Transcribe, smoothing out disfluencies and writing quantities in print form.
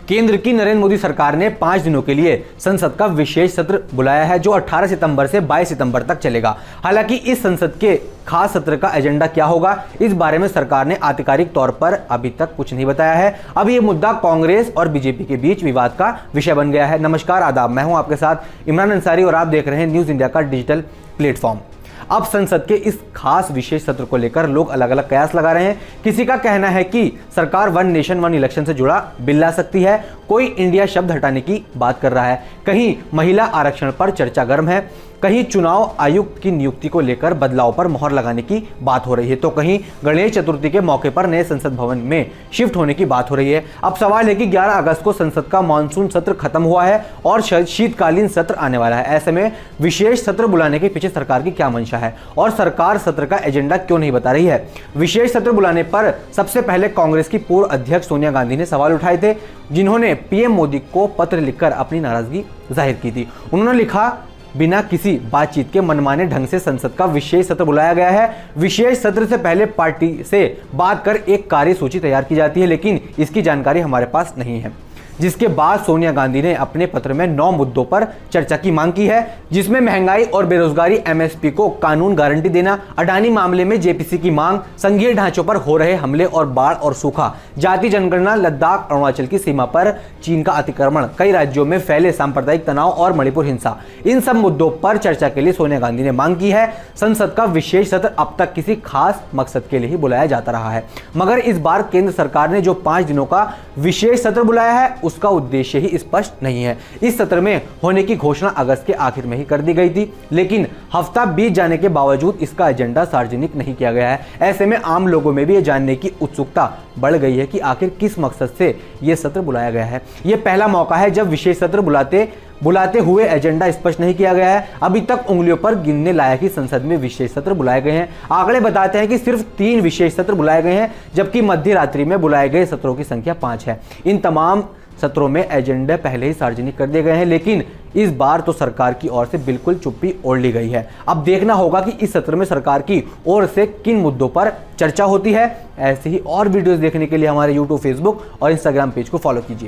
केंद्र की नरेंद्र मोदी सरकार ने 5 दिनों के लिए संसद का विशेष सत्र बुलाया है जो 18 सितंबर से 22 सितंबर तक चलेगा। हालांकि इस संसद के खास सत्र का एजेंडा क्या होगा, इस बारे में सरकार ने आधिकारिक तौर पर अभी तक कुछ नहीं बताया है। अब ये मुद्दा कांग्रेस और बीजेपी के बीच विवाद का विषय बन गया है। नमस्कार, आदाब, मैं हूं आपके साथ इमरान अंसारी और आप देख रहे हैं न्यूज इंडिया का डिजिटल प्लेटफॉर्म। अब संसद के इस खास विशेष सत्र को लेकर लोग अलग अलग कयास लगा रहे हैं। किसी का कहना है कि सरकार वन नेशन वन इलेक्शन से जुड़ा बिल ला सकती है, कोई इंडिया शब्द हटाने की बात कर रहा है, कहीं महिला आरक्षण पर चर्चा गर्म है, कहीं चुनाव आयुक्त की नियुक्ति को लेकर बदलाव पर मोहर लगाने की बात हो रही है, तो कहीं गणेश चतुर्थी के मौके पर नए संसद भवन में शिफ्ट होने की बात हो रही है। अब सवाल है कि 11 अगस्त को संसद का मानसून सत्र खत्म हुआ है और शीतकालीन सत्र आने वाला है। ऐसे में विशेष सत्र बुलाने के पीछे सरकार की क्या मंशा है और सरकार सत्र का एजेंडा क्यों नहीं बता रही है। विशेष सत्र बुलाने पर सबसे पहले कांग्रेस की पूर्व अध्यक्ष सोनिया गांधी ने सवाल उठाए थे, जिन्होंने पीएम मोदी को पत्र लिखकर अपनी नाराजगी जाहिर की थी। उन्होंने लिखा, बिना किसी बातचीत के मनमाने ढंग से संसद का विशेष सत्र बुलाया गया है। विशेष सत्र से पहले पार्टी से बात कर एक कार्यसूची तैयार की जाती है, लेकिन इसकी जानकारी हमारे पास नहीं है। जिसके बाद सोनिया गांधी ने अपने पत्र में 9 मुद्दों पर चर्चा की मांग की है, जिसमें महंगाई और बेरोजगारी, एमएसपी को कानून गारंटी देना, अडानी मामले में जेपीसी की मांग, संघीय ढांचों पर हो रहे हमले और बाढ़ और सूखा, जाति जनगणना, लद्दाख अरुणाचल की सीमा पर चीन का अतिक्रमण, कई राज्यों में फैले सांप्रदायिक तनाव और मणिपुर हिंसा। इन सब मुद्दों पर चर्चा के लिए सोनिया गांधी ने मांग की है। संसद का विशेष सत्र अब तक किसी खास मकसद के लिए ही बुलाया जाता रहा है, मगर इस बार केंद्र सरकार ने जो 5 दिनों का विशेष सत्र बुलाया है उसका उद्देश्य ही स्पष्ट नहीं है। इस सत्र में होने की घोषणा अगस्त के आखिर में ही कर दी गई थी, लेकिन हफ्ता बीत जाने के बावजूद इसका एजेंडा सार्वजनिक नहीं किया गया है। ऐसे में आम लोगों में भी यह जानने की उत्सुकता बढ़ गई है कि आखिर किस मकसद से यह सत्र बुलाया गया है। यह पहला मौका है जब विशेष सत्र बुलाते हुए एजेंडा स्पष्ट नहीं किया गया है। अभी तक उंगलियों पर गिनने लायक ही संसद में विशेष सत्र बुलाए गए हैं। आंकड़े बताते हैं कि सिर्फ 3 विशेष सत्र बुलाए गए हैं, जबकि मध्य रात्रि में बुलाए गए सत्रों की संख्या 5 है। इन तमाम सत्रों में एजेंडे पहले ही सार्वजनिक कर दिए गए हैं, लेकिन इस बार तो सरकार की ओर से बिल्कुल चुप्पी ओढ़ ली गई है। अब देखना होगा कि इस सत्र में सरकार की ओर से किन मुद्दों पर चर्चा होती है। ऐसे ही और वीडियोस देखने के लिए हमारे YouTube, Facebook और Instagram पेज को फॉलो कीजिए।